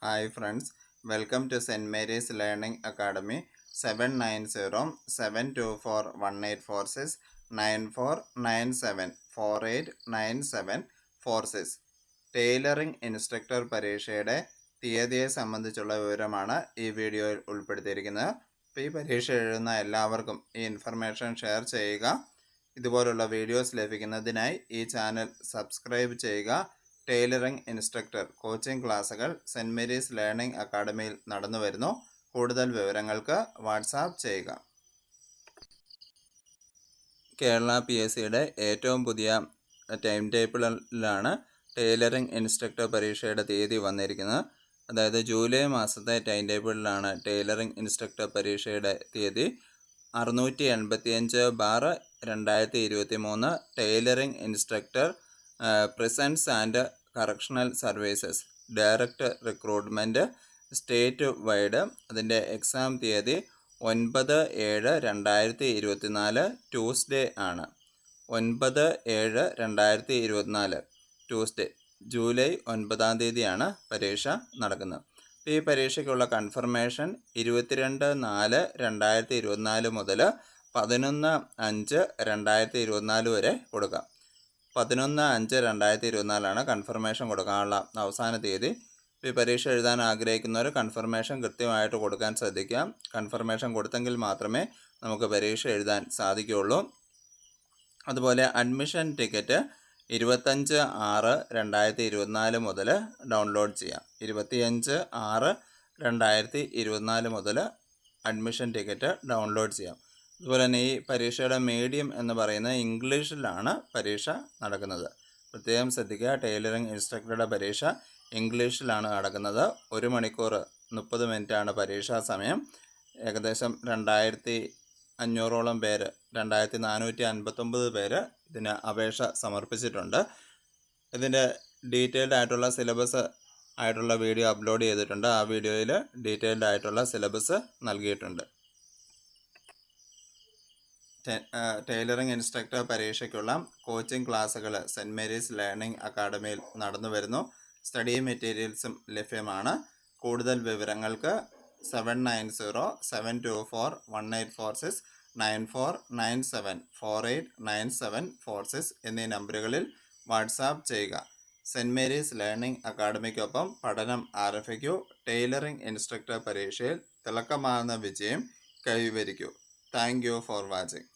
Hi friends, welcome to St. Mary's Learning Academy 790-724-1846 9497489746 tailoring instructor പരീക്ഷയുടെ തീയതിയെ സംബന്ധിച്ചുള്ള വിവരമാണ് ഈ വീഡിയോയിൽ ഉൾപ്പെടുത്തിയിരിക്കുന്നത്. അപ്പോൾ ഈ പരീക്ഷ എഴുതുന്ന എല്ലാവർക്കും ഈ ഇൻഫർമേഷൻ ഷെയർ ചെയ്യുക. ഇതുപോലുള്ള വീഡിയോസ് ലഭിക്കുന്നതിനായി ഈ ചാനൽ സബ്സ്ക്രൈബ് ചെയ്യുക. ടൈലറിംഗ് ഇൻസ്ട്രക്ടർ കോച്ചിംഗ് ക്ലാസ്സുകൾ സെൻറ് മേരീസ് ലേണിംഗ് അക്കാഡമിയിൽ നടന്നു വരുന്നു. കൂടുതൽ വിവരങ്ങൾക്ക് വാട്സാപ്പ് ചെയ്യുക. കേരള PSCയുടെ ഏറ്റവും പുതിയ ടൈം ടേബിളിലാണ് ടൈലറിംഗ് ഇൻസ്ട്രക്ടർ പരീക്ഷയുടെ തീയതി വന്നിരിക്കുന്നത്. അതായത് ജൂലൈ മാസത്തെ ടൈം ടേബിളിലാണ് ടൈലറിംഗ് ഇൻസ്ട്രക്ടർ പരീക്ഷയുടെ തീയതി. 685/2023 tailoring instructor presents and correctional services direct recruitment state wide. അതിൻ്റെ എക്സാം തീയതി 9/7/2024 ട്യൂസ്ഡേ ആണ്. 9/7/2024 ട്യൂസ്ഡേ, ജൂലൈ 9-ാം തീയതിയാണ് പരീക്ഷ നടക്കുന്നത്. ഈ പരീക്ഷയ്ക്കുള്ള കൺഫർമേഷൻ 22/4/2024 മുതൽ 11/5/2024 വരെ കൊടുക്കാം. 11/5/2024 കൺഫർമേഷൻ കൊടുക്കാനുള്ള അവസാന തീയതി. ഈ പരീക്ഷ എഴുതാൻ ആഗ്രഹിക്കുന്നവർ കൺഫർമേഷൻ കൃത്യമായിട്ട് കൊടുക്കാൻ ശ്രദ്ധിക്കാം. കൺഫർമേഷൻ കൊടുത്തെങ്കിൽ മാത്രമേ നമുക്ക് പരീക്ഷ എഴുതാൻ സാധിക്കുകയുള്ളൂ. അതുപോലെ അഡ്മിഷൻ ടിക്കറ്റ് 25/6/2024 മുതൽ ഡൗൺലോഡ് ചെയ്യാം. 25/6/2024 മുതൽ അഡ്മിഷൻ ടിക്കറ്റ് ഡൗൺലോഡ് ചെയ്യാം. അതുപോലെ തന്നെ ഈ പരീക്ഷയുടെ മീഡിയം എന്ന് പറയുന്നത് ഇംഗ്ലീഷിലാണ് പരീക്ഷ നടക്കുന്നത്. പ്രത്യേകം ശ്രദ്ധിക്കുക, ടൈലറിംഗ് ഇൻസ്ട്രക്ടറുടെ പരീക്ഷ ഇംഗ്ലീഷിലാണ് നടക്കുന്നത്. 1 മണിക്കൂർ 30 മിനിറ്റാണ് പരീക്ഷാ സമയം. ഏകദേശം 2500ഓളം പേര്, 2459 പേര് ഇതിന് അപേക്ഷ സമർപ്പിച്ചിട്ടുണ്ട്. ഇതിൻ്റെ ഡീറ്റെയിൽഡ് ആയിട്ടുള്ള സിലബസ് ആയിട്ടുള്ള വീഡിയോ അപ്ലോഡ് ചെയ്തിട്ടുണ്ട്. ആ വീഡിയോയിൽ ഡീറ്റെയിൽഡ് ആയിട്ടുള്ള സിലബസ് നൽകിയിട്ടുണ്ട്. ടൈലറിംഗ് ഇൻസ്ട്രക്ടർ പരീക്ഷയ്ക്കുള്ള കോച്ചിംഗ് ക്ലാസ്സുകൾ സെൻറ് മേരീസ് ലേണിംഗ് അക്കാഡമിയിൽ നടന്നു വരുന്നു. സ്റ്റഡി മെറ്റീരിയൽസും ലഭ്യമാണ്. കൂടുതൽ വിവരങ്ങൾക്ക് 790-724-1846 9497489746 എന്നീ നമ്പറുകളിൽ വാട്സാപ്പ് ചെയ്യുക. സെൻറ് മേരീസ് ലേണിംഗ് അക്കാഡമിക്കൊപ്പം പഠനം ആരംഭിക്കൂ. ടൈലറിംഗ് ഇൻസ്ട്രക്ടർ പരീക്ഷയിൽ തിളക്കമാർന്ന വിജയം കൈവരിക്കൂ. Thank you for watching.